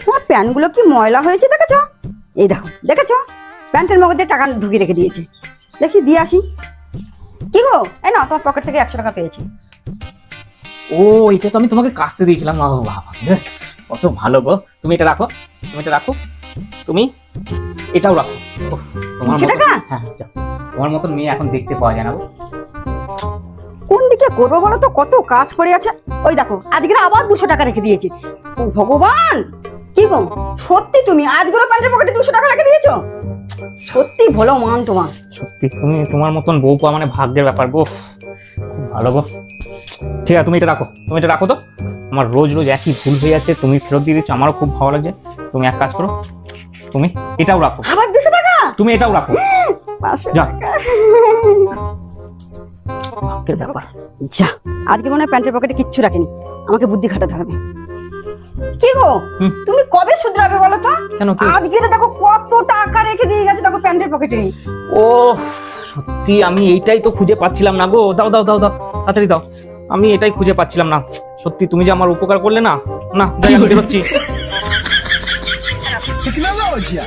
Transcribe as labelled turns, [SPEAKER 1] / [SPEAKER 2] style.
[SPEAKER 1] তোমার প্যান্টগুলো কি ময়লা হয়েছে দেখেছো? এই দেখো, দেখেছো প্যান্টের মধ্যে টাকা ঢুকিয়ে রেখে দিয়েছে। দেখি দিয়ে আসি। কি গো, এই না তোমার পকেট থেকে 100 টাকা পেয়েছি।
[SPEAKER 2] ও, এটা তো আমি তোমাকে কাচতে দিয়েছিলাম। বাবা, কত ভালো গো। তুমি এটা রাখো, তুমি এটা রাখো, তুমি এটাও রাখো। তোমার মতো, হ্যাঁ, তোমার মতন মেয়ে এখন দেখতে পাওয়া যায় না গো।
[SPEAKER 1] কোন দিকে করবো বলো তো, কত কাজ পড়ে আছে। ওই দেখো আজকে আবার 200 টাকা রেখে দিয়েছি। ও ভগবান, কি গো সত্যি তুমি আজগুলো প্যান্টের পকেটে 200 টাকা রেখে দিয়েছো? সত্যি ভালো মান তোমার।
[SPEAKER 2] সত্যি তুমি, তোমার মতন বউ পাওয়া মানে ভাগ্যের ব্যাপার গো। খুব ভালো গো। ঠিক আছে, তুমি এটা রাখো, তুমি এটা রাখো তো। আমার রোজ রোজ একই ভুল হয়ে যাচ্ছে, তুমি ফেরত দিয়ে দিচ্ছ, আমারও খুব ভালো লাগছে। তুমি এক কাজ করো, তুমি এটাও রাখো।
[SPEAKER 1] আবার 200 টাকা?
[SPEAKER 2] তুমি এটাও রাখো।
[SPEAKER 1] 500
[SPEAKER 2] যা।
[SPEAKER 1] টাকা।
[SPEAKER 2] ভাগ্যের ব্যাপার।
[SPEAKER 1] যা, আজকে মনে হয় প্যান্টের পকেটে কিচ্ছু রাখিনি, আমাকে বুদ্ধি খাটাতে হবে। কি গো, তুমি কবে শুধরাবে বলো তো?
[SPEAKER 2] কেন,
[SPEAKER 1] আজকে দেখো কত টাকা রেখে দিয়ে গেছো দেখো প্যান্টের পকেটে।
[SPEAKER 2] ও সত্যি, আমি এইটাই তো খুঁজে পাচ্ছিলাম না গো। দাও দাও দাও দাও, তাড়াতাড়ি দাও। আমি এটাই খুঁজে পাচ্ছিলাম না। সত্যি তুমি যে আমার উপকার করলে না। না, যাই, আমি বেরোচ্ছি।
[SPEAKER 3] Tecnologia!